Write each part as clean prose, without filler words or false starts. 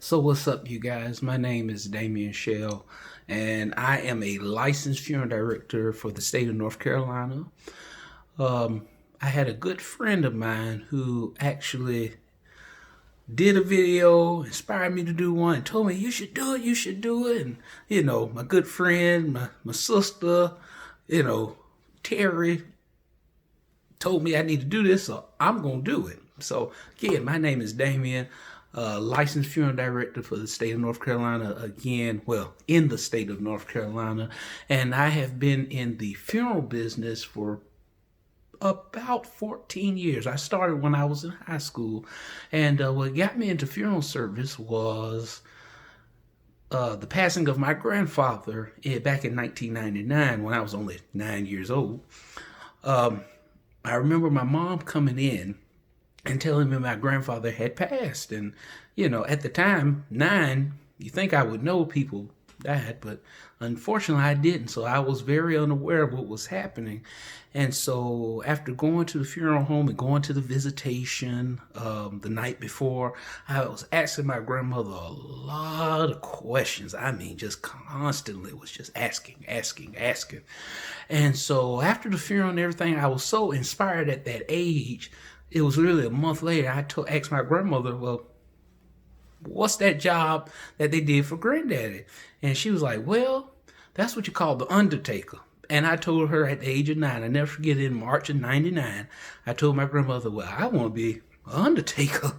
So what's up, you guys? My name is Damian Shell, and I am a licensed funeral director for the state of North Carolina. I had a good friend of mine who actually did a video, inspired me to do one, and told me, you should do it, you should do it. And, my good friend, my sister, you know, Terry, told me I need to do this, so I'm going to do it. So, again, my name is Damian, licensed funeral director for the state of North Carolina, again, well, in the state of North Carolina. And I have been in the funeral business for about 14 years. I started when I was in high school. And what got me into funeral service was the passing of my grandfather back in 1999 when I was only 9 years old. I remember my mom coming in and telling me my grandfather had passed. And, at the time, 9, you think I would know people died, but unfortunately I didn't. So I was very unaware of what was happening. And so after going to the funeral home and going to the visitation the night before, I was asking my grandmother a lot of questions. I mean, just constantly was just asking. And so after the funeral and everything, I was so inspired at that age. It was really a month later, asked my grandmother, well, what's that job that they did for granddaddy? And she was like, well, that's what you call the undertaker. And I told her at the age of 9, I never forget it, in March of 99, I told my grandmother, well, I want to be an undertaker.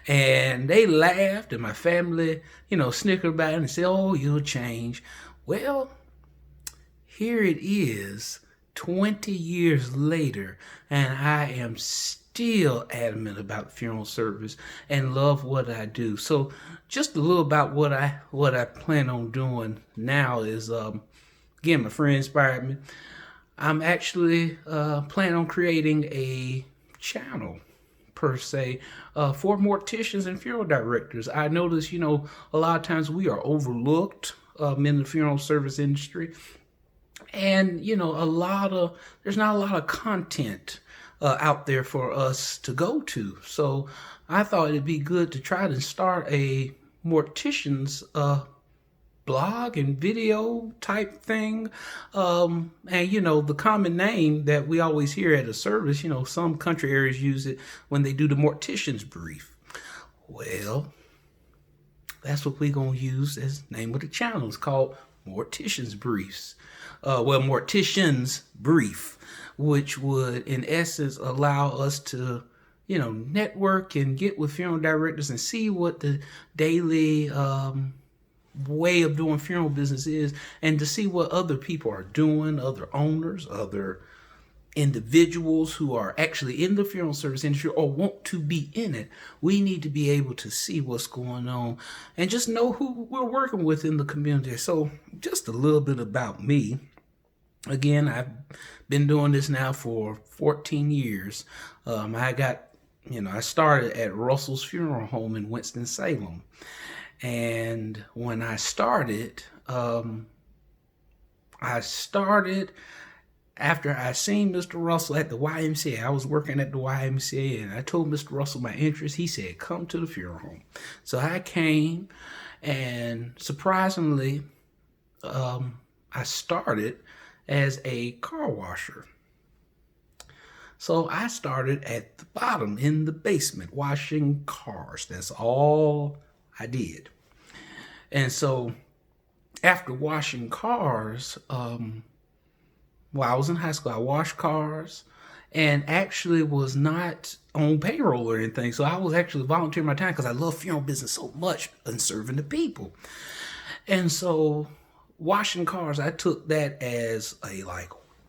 And they laughed, and my family, snickered about it and said, oh, you'll change. Well, here it is, 20 years later, and I am still adamant about funeral service and love what I do. So just a little about what I plan on doing now is, again, my friend inspired me. I'm actually planning on creating a channel per se for morticians and funeral directors. I notice, a lot of times we are overlooked in the funeral service industry. And, there's not a lot of content out there for us to go to. So I thought it'd be good to try to start a mortician's blog and video type thing. And, the common name that we always hear at a service, some country areas use it when they do the mortician's brief. Well, that's what we're going to use as the name of the channel. It's called Mortician's Briefs. Mortician's Brief, which would, in essence, allow us to, network and get with funeral directors and see what the daily way of doing funeral business is, and to see what other people are doing, other owners, other individuals who are actually in the funeral service industry or want to be in it. We need to be able to see what's going on and just know who we're working with in the community. So just a little bit about me. Again, I've been doing this now for 14 years. I started at Russell's Funeral Home in Winston-Salem. And when I started after I seen Mr. Russell at the YMCA. I was working at the YMCA, and I told Mr. Russell my interest. He said, come to the funeral home. So I came, and surprisingly, I started as a car washer. So I started at the bottom in the basement washing cars. That's all I did. And so after washing cars, while I was in high school, I washed cars and actually was not on payroll or anything. So I was actually volunteering my time because I love funeral business so much and serving the people. And so washing cars, I took that as a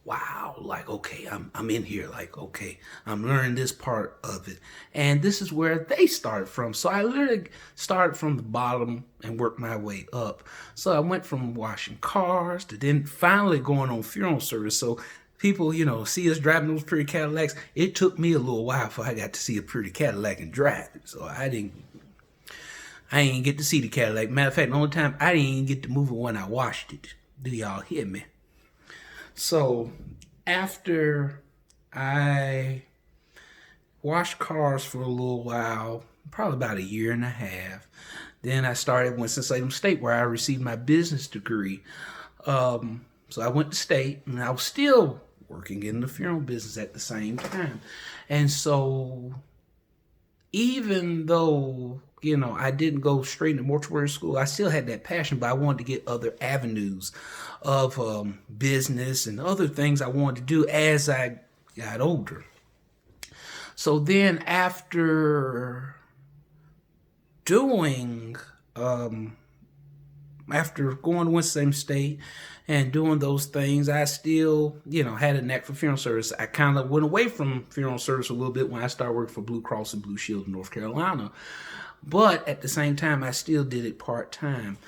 wow, okay, I'm in here, okay, I'm learning this part of it. And this is where they started from. So I literally started from the bottom and worked my way up. So I went from washing cars to then finally going on funeral service. So people, see us driving those pretty Cadillacs. It took me a little while before I got to see a pretty Cadillac and drive it. So I didn't get to see the Cadillac. Matter of fact, the only time I didn't even get to move it when I washed it. Do y'all hear me? So after I washed cars for a little while, probably about a year and a half, Then I started at Winston-Salem State, where I received my business degree. So I went to state, and I was still working in the funeral business at the same time. And so even though, I didn't go straight into mortuary school, I still had that passion, but I wanted to get other avenues of business and other things I wanted to do as I got older. So then after doing, after going to Winston State and doing those things, I still, had a knack for funeral service. I kind of went away from funeral service a little bit when I started working for Blue Cross and Blue Shield in North Carolina. But at the same time, I still did it part-time.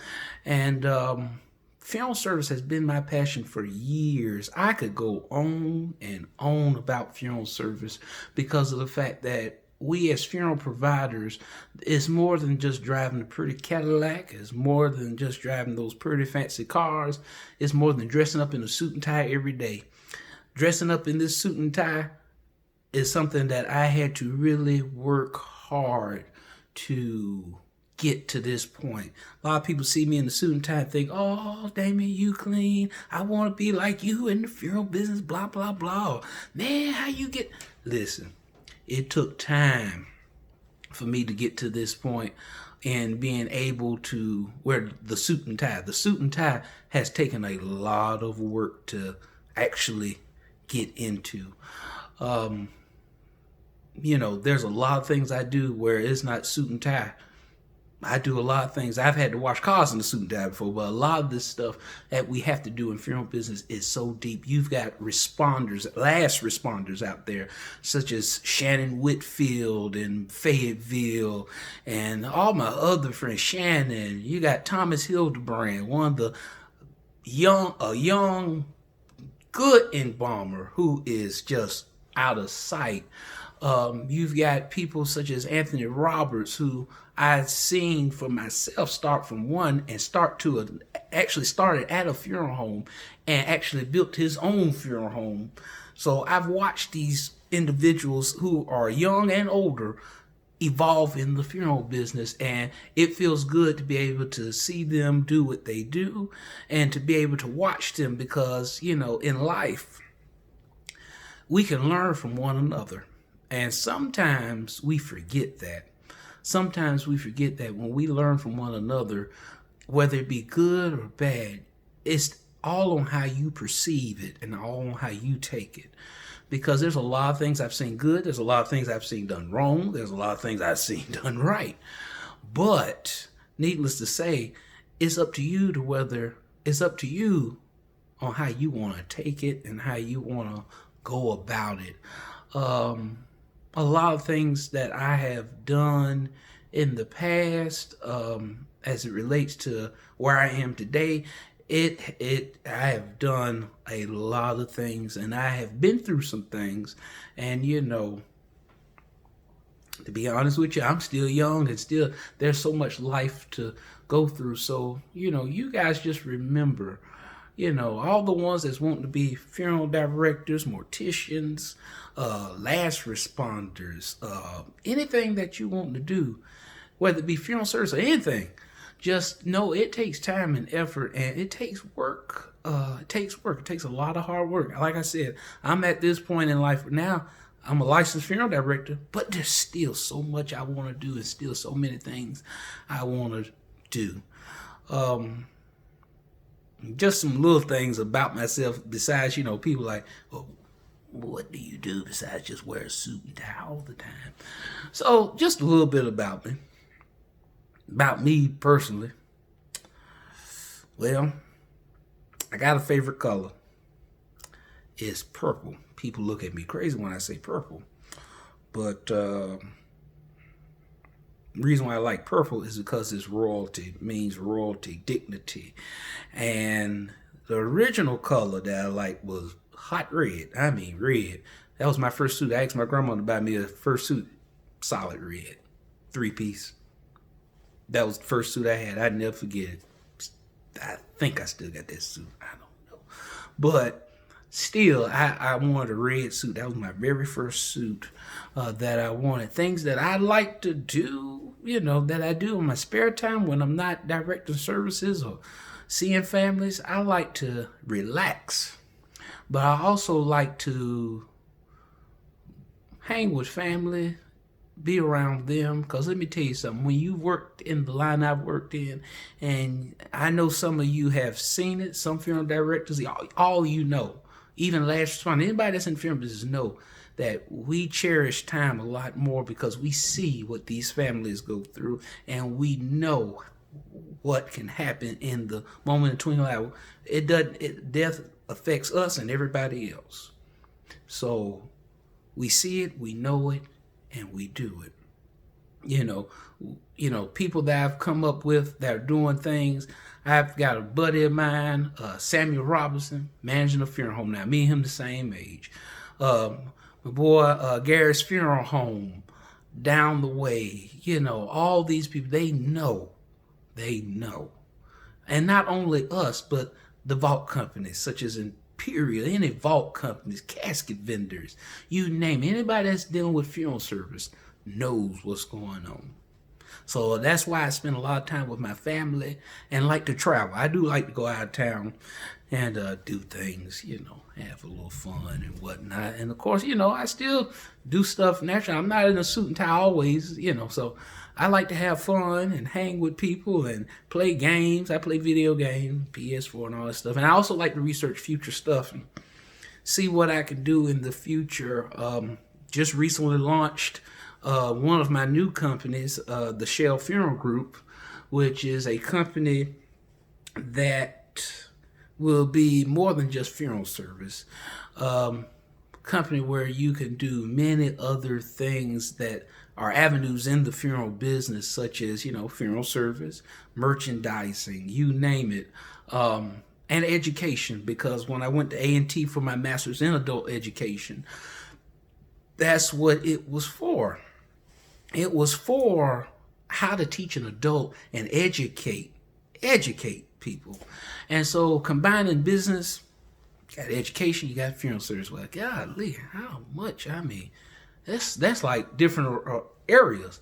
And funeral service has been my passion for years. I could go on and on about funeral service because of the fact that we as funeral providers, it's more than just driving a pretty Cadillac. It's more than just driving those pretty fancy cars. It's more than dressing up in a suit and tie every day. Dressing up in this suit and tie is something that I had to really work hard to get to this point. A lot of people see me in the suit and tie and think, oh, Damien, you clean. I want to be like you in the funeral business, blah, blah, blah. Man, how you get... Listen. It took time for me to get to this point and being able to wear the suit and tie. The suit and tie has taken a lot of work to actually get into. There's a lot of things I do where it's not suit and tie. I do a lot of things. I've had to wash cars in the suit and tie before, but a lot of this stuff that we have to do in funeral business is so deep. You've got last responders out there, such as Shannon Whitfield in Fayetteville, and all my other friends, Shannon. You got Thomas Hildebrand, one of the young good embalmer who is just out of sight. You've got people such as Anthony Roberts, who I've seen for myself start from one and actually started at a funeral home and actually built his own funeral home. So I've watched these individuals who are young and older evolve in the funeral business, and it feels good to be able to see them do what they do and to be able to watch them because, in life, we can learn from one another. And sometimes we forget that. Sometimes we forget that when we learn from one another, whether it be good or bad, it's all on how you perceive it and all on how you take it. Because there's a lot of things I've seen good. There's a lot of things I've seen done wrong. There's a lot of things I've seen done right. But needless to say, it's up to you on how you want to take it and how you want to go about it. A lot of things that I have done in the past, as it relates to where I am today, I have done a lot of things, and I have been through some things, and to be honest with you, I'm still young, and still there's so much life to go through. So you guys just remember, all the ones that's wanting to be funeral directors, morticians, last responders, anything that you want to do, whether it be funeral service or anything, just know it takes time and effort, and it takes work. It takes work. It takes a lot of hard work. Like I said, I'm at this point in life now. I'm a licensed funeral director, but there's still so much I want to do, and still so many things I want to do. Just some little things about myself besides, people like, oh, what do you do besides just wear a suit and tie all the time? So just a little bit about me. About me personally. Well, I got a favorite color. It's purple. People look at me crazy when I say purple. But the reason why I like purple is because it's royalty. It means royalty, dignity. And the original color that I liked was hot red. I mean red. That was my first suit. I asked my grandma to buy me a first suit, solid red, 3-piece. That was the first suit I had. I'd never forget it. I think I still got that suit. I don't know. But still, I wanted a red suit. That was my very first suit that I wanted. Things that I like to do, that I do in my spare time when I'm not directing services or seeing families. I like to relax, but I also like to hang with family, be around them. Because let me tell you something, when you worked in the line I've worked in, and I know some of you have seen it, some funeral directors, all you know, even last responder, anybody that's in funeral business know that we cherish time a lot more because we see what these families go through, and we know what can happen in the moment of twinkling hour. Death affects us and everybody else. So we see it, we know it, and we do it. People that I've come up with that are doing things. I've got a buddy of mine, Samuel Robinson, managing a funeral home now. Me and him the same age. My boy, Gary's Funeral Home down the way. All these people, they know. And not only us, but the vault companies, such as Imperial, any vault companies, casket vendors, you name it. Anybody that's dealing with funeral service knows what's going on. So that's why I spend a lot of time with my family and like to travel. I do like to go out of town and do things, have a little fun and whatnot. And of course, I still do stuff naturally. I'm not in a suit and tie always, so I like to have fun and hang with people and play games. I play video games, PS4 and all that stuff. And I also like to research future stuff and see what I can do in the future. Just recently launched one of my new companies, the Shell Funeral Group, which is a company that will be more than just funeral service. Company where you can do many other things that are avenues in the funeral business, such as, funeral service, merchandising, you name it, and education. Because when I went to A&T for my master's in adult education, that's what it was for. It was for how to teach an adult and educate people. And so combining business, you got education, you got funeral service. Well, golly, how much? I mean, that's like different areas.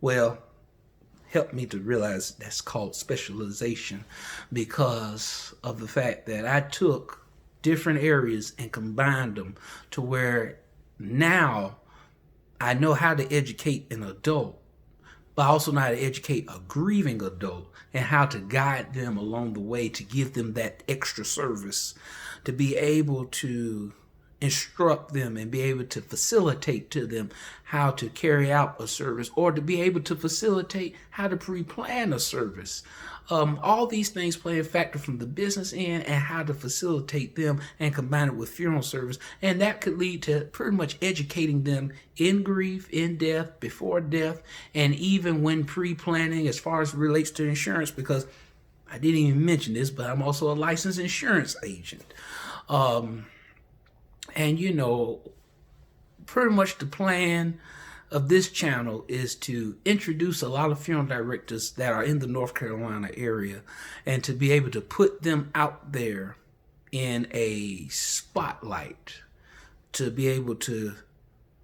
Well, helped me to realize that's called specialization, because of the fact that I took different areas and combined them to where now I know how to educate an adult, but I also know how to educate a grieving adult and how to guide them along the way to give them that extra service, to be able to instruct them and be able to facilitate to them how to carry out a service, or to be able to facilitate how to pre-plan a service. All these things play a factor from the business end and how to facilitate them and combine it with funeral service. And that could lead to pretty much educating them in grief, in death, before death, and even when pre-planning as far as it relates to insurance, because I didn't even mention this, but I'm also a licensed insurance agent. And pretty much the plan of this channel is to introduce a lot of funeral directors that are in the North Carolina area, and to be able to put them out there in a spotlight, to be able to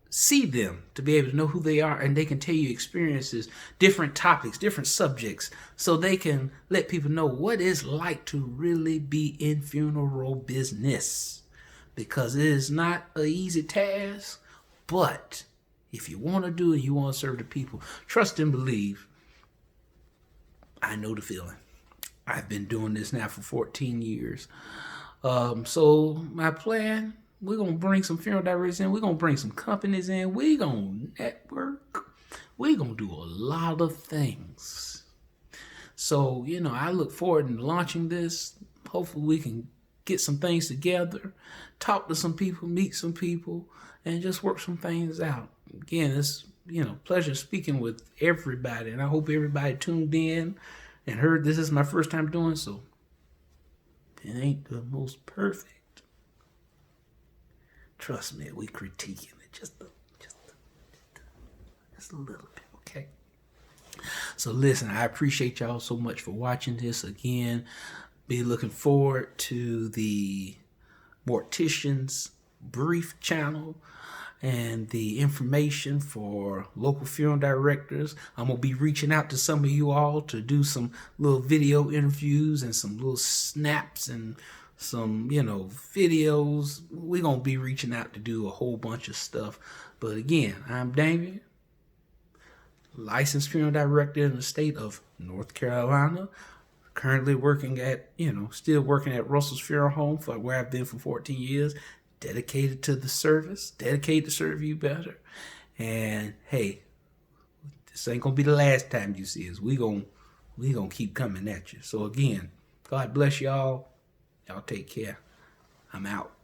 see them, to be able to know who they are, and they can tell you experiences, different topics, different subjects, so they can let people know what it's like to really be in funeral business. Because it is not an easy task, but if you want to do it, you want to serve the people, trust and believe. I know the feeling. I've been doing this now for 14 years. So my plan, we're going to bring some funeral directors in. We're going to bring some companies in. We're going to network. We're going to do a lot of things. So, I look forward to launching this. Hopefully we can get some things together, talk to some people, meet some people, and just work some things out. Again, it's, pleasure speaking with everybody, and I hope everybody tuned in and heard this is my first time doing so. It ain't the most perfect. Trust me, we critiquing it just a little bit, okay? So listen, I appreciate y'all so much for watching this. Again, be looking forward to the Mortician's Brief channel. and the information for local funeral directors. I'm going to be reaching out to some of you all to do some little video interviews and some little snaps and some, videos. We're going to be reaching out to do a whole bunch of stuff. But again, I'm Damien, licensed funeral director in the state of North Carolina. Currently working at, still working at Russell's Funeral Home, for where I've been for 14 years. Dedicated to the service, dedicated to serve you better. And hey, this ain't gonna be the last time you see us. We gonna keep coming at you. So again, God bless y'all. Y'all take care. I'm out.